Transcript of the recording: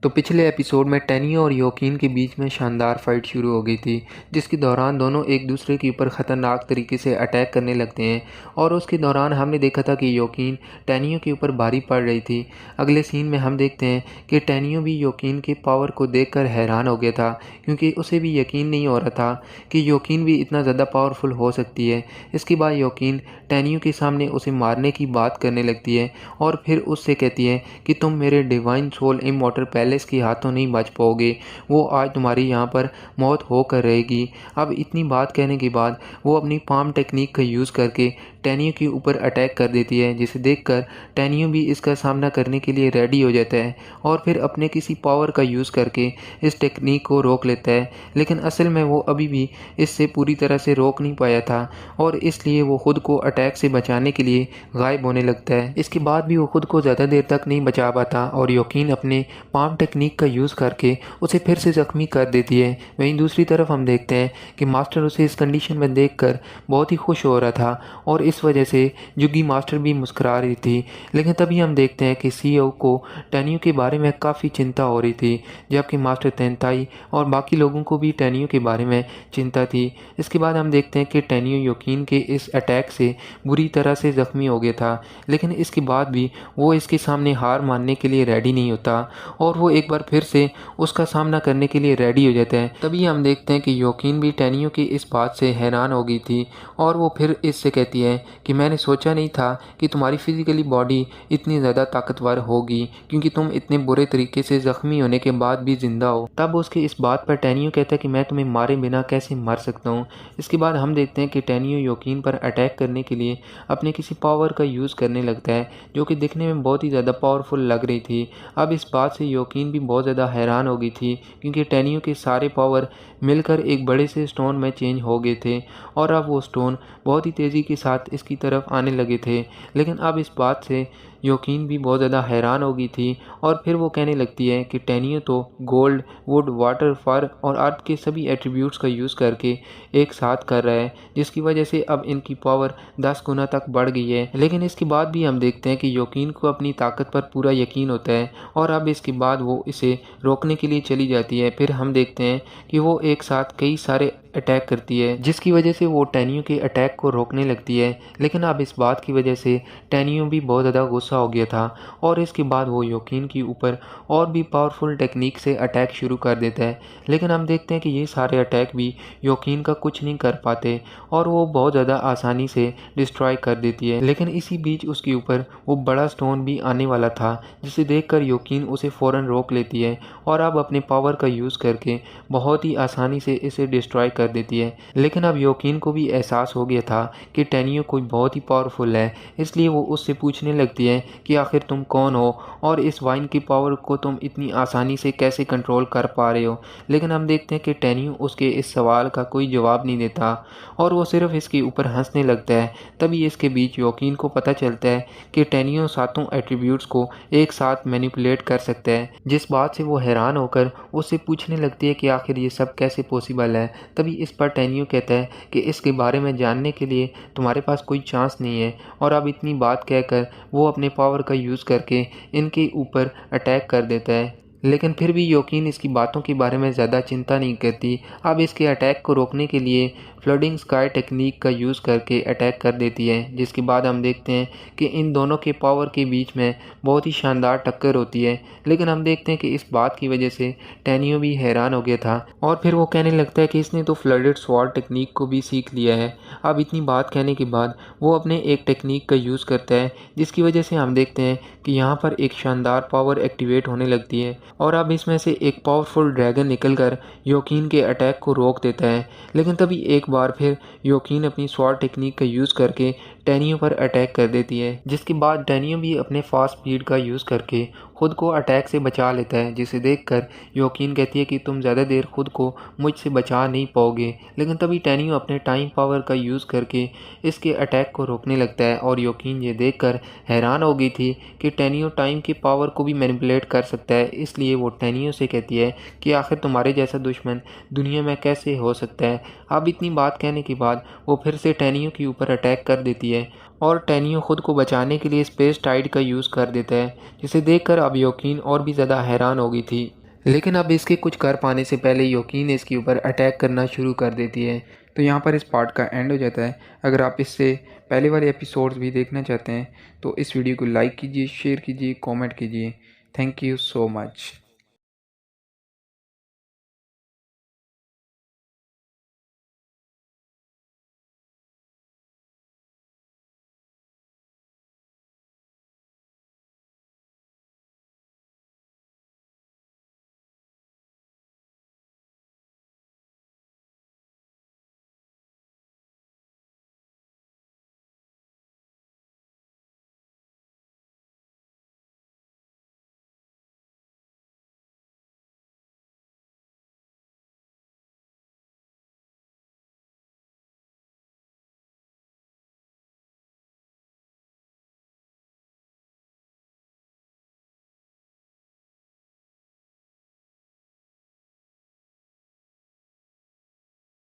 तो पिछले एपिसोड में टेनियो और योकीन के बीच में शानदार फाइट शुरू हो गई थी, जिसके दौरान दोनों एक दूसरे के ऊपर ख़तरनाक तरीके से अटैक करने लगते हैं। और उसके दौरान हमने देखा था कि योकीन टेनियो के ऊपर भारी पड़ रही थी। अगले सीन में हम देखते हैं कि टेनियो भी योकीन के पावर को देखकर हैरान हो गया था, क्योंकि उसे भी यकीन नहीं हो रहा था कि योकीन भी इतना ज़्यादा पावरफुल हो सकती है। इसके बाद योकीन टेनियो के सामने उसे मारने की बात करने लगती है और फिर उससे कहती है कि तुम मेरे डिवाइन सोल इमॉर्टल पैलेस के हाथों नहीं बच पाओगे, वो आज तुम्हारी यहाँ पर मौत होकर रहेगी। अब इतनी बात कहने के बाद वो अपनी पाम टेक्निक का यूज़ करके टेनियो के ऊपर अटैक कर देती है, जिसे देखकर टेनियो भी इसका सामना करने के लिए रेडी हो जाता है और फिर अपने किसी पावर का यूज़ करके इस टेक्निक को रोक लेता है। लेकिन असल में वो अभी भी इससे पूरी तरह से रोक नहीं पाया था और इसलिए वो खुद को अटैक से बचाने के लिए गायब होने लगता है। इसके बाद भी वो खुद को ज़्यादा देर तक नहीं बचा पाता और योकीन अपने पाम टेक्निक का यूज़ करके उसे फिर से ज़ख्मी कर देती है। वहीं दूसरी तरफ हम देखते हैं कि मास्टर उसे इस कंडीशन में देखकर बहुत ही खुश हो रहा था और इस वजह से जुगी मास्टर भी मुस्कुरा रही थी। लेकिन तभी हम देखते हैं कि सीईओ को टेनियो के बारे में काफ़ी चिंता हो रही थी, जबकि मास्टर तेंताई और बाकी लोगों को भी टेनियो के बारे में चिंता थी। इसके बाद हम देखते हैं कि टेनियो योकीन के इस अटैक से बुरी तरह से ज़ख्मी हो गया था, लेकिन इसके बाद भी वो इसके सामने हार मानने के लिए रेडी नहीं होता और वो एक बार फिर से उसका सामना करने के लिए रेडी हो जाता है। तभी हम देखते हैं कि योकीन भी टेनियो की इस बात से हैरान हो गई थी और वो फिर इससे कहती है कि मैंने सोचा नहीं था कि तुम्हारी फिजिकली बॉडी इतनी ज़्यादा ताकतवर होगी, क्योंकि तुम इतने बुरे तरीके से ज़ख्मी होने के बाद भी ज़िंदा हो। तब उसके इस बात पर टेनियो कहता है कि मैं तुम्हें मारे बिना कैसे मर सकता हूँ। इसके बाद हम देखते हैं कि टेनियो योकीन पर अटैक करने के लिए अपने किसी पावर का यूज़ करने लगता है, जो कि दिखने में बहुत ही ज़्यादा पावरफुल लग रही थी। अब इस बात से योकीन भी बहुत ज़्यादा हैरान हो गई थी, क्योंकि टेनियो के सारे पावर मिलकर एक बड़े से स्टोन में चेंज हो गए थे और अब वो स्टोन बहुत ही तेज़ी के साथ इसकी तरफ आने लगे थे। लेकिन अब इस बात से योकीन भी बहुत ज़्यादा हैरान हो गई थी और फिर वो कहने लगती है कि टेनियो तो गोल्ड, वुड, वाटर, फायर और अर्थ के सभी एट्रीब्यूट्स का यूज़ करके एक साथ कर रहा है, जिसकी वजह से अब इनकी पावर 10 गुना तक बढ़ गई है। लेकिन इसके बाद भी हम देखते हैं कि योकीन को अपनी ताकत पर पूरा यकीन होता है और अब इसके बाद वो इसे रोकने के लिए चली जाती है। फिर हम देखते हैं कि वो एक साथ कई सारे अटैक करती है, जिसकी वजह से वो टेनियो के अटैक को रोकने लगती है। लेकिन अब इस बात की वजह से टेनियो भी बहुत ज़्यादा गुस्सा हो गया था और इसके बाद वो योकीन के ऊपर और भी पावरफुल टेक्निक से अटैक शुरू कर देता है। लेकिन हम देखते हैं कि ये सारे अटैक भी योकीन का कुछ नहीं कर पाते और वो बहुत ज़्यादा आसानी से डिस्ट्रॉय कर देती है। लेकिन इसी बीच उसके ऊपर वो बड़ा स्टोन भी आने वाला था, जिसे देखकर योकीन उसे फ़ौरन रोक लेती है और अब अपने पावर का यूज़ करके बहुत ही आसानी से इसे डिस्ट्रॉय कर देती है। लेकिन अब योकीन को भी एहसास हो गया था कि टेनियो कोई बहुत ही पावरफुल है, इसलिए वो उससे पूछने लगती है कि आखिर तुम कौन हो और इस वाइन की पावर को तुम इतनी आसानी से कैसे कंट्रोल कर पा रहे हो। लेकिन हम देखते हैं कि टेनियो उसके इस सवाल का कोई जवाब नहीं देता और वो सिर्फ इसके ऊपर हंसने लगता है। तभी इसके बीच योकीन को पता चलता है कि टेनियो सातों एट्रीब्यूट्स को एक साथ मैनिपुलेट कर सकता है, जिस बात से वो हैरान होकर उससे पूछने लगती है कि आखिर ये सब कैसे पॉसिबल है। तभी इस पर टेनियो कहता है कि इसके बारे में जानने के लिए तुम्हारे पास कोई चांस नहीं है और अब इतनी बात कहकर वो अपने पावर का यूज़ करके इनके ऊपर अटैक कर देता है। लेकिन फिर भी योकीन इसकी बातों के बारे में ज़्यादा चिंता नहीं करती। अब इसके अटैक को रोकने के लिए फ्लडिंग स्काई टेक्निक का यूज़ करके अटैक कर देती है, जिसके बाद हम देखते हैं कि इन दोनों के पावर के बीच में बहुत ही शानदार टक्कर होती है। लेकिन हम देखते हैं कि इस बात की वजह से टेनियो भी हैरान हो गया था और फिर वो कहने लगता है कि इसने तो फ्लडेड स्वॉर्ड टेक्निक को भी सीख लिया है। अब इतनी बात कहने के बाद वो अपने एक टेक्निक का यूज़ करता है, जिसकी वजह से हम देखते हैं कि यहाँ पर एक शानदार पावर एक्टिवेट होने लगती है और अब इसमें से एक पावरफुल ड्रैगन निकलकर योकीन के अटैक को रोक देता है। लेकिन तभी एक बार फिर योकीन अपनी स्वॉर्ड टेक्निक का यूज़ करके टेनियो पर अटैक कर देती है, जिसके बाद टेनियो भी अपने फास्ट स्पीड का यूज़ करके खुद को अटैक से बचा लेता है, जिसे देखकर योकीन कहती है कि तुम ज़्यादा देर खुद को मुझसे बचा नहीं पाओगे। लेकिन तभी टेनियो अपने टाइम पावर का यूज़ करके इसके अटैक को रोकने लगता है और योकीन ये देखकर हैरान हो गई थी कि टेनियो टाइम की पावर को भी मैनिपुलेट कर सकता है। इसलिए वो टेनियो से कहती है कि आखिर तुम्हारे जैसा दुश्मन दुनिया में कैसे हो सकता है। अब इतनी बात कहने के बाद वो फिर से टेनियो के ऊपर अटैक कर देती है है और टेनियो खुद को बचाने के लिए स्पेस टाइड का यूज़ कर देता है, जिसे देखकर अब योकीन और भी ज़्यादा हैरान हो गई थी। लेकिन अब इसके कुछ कर पाने से पहले योकीन इसके ऊपर अटैक करना शुरू कर देती है। तो यहाँ पर इस पार्ट का एंड हो जाता है। अगर आप इससे पहले वाले एपिसोड्स भी देखना चाहते हैं तो इस वीडियो को लाइक कीजिए, शेयर कीजिए, कमेंट कीजिए। Thank you so much.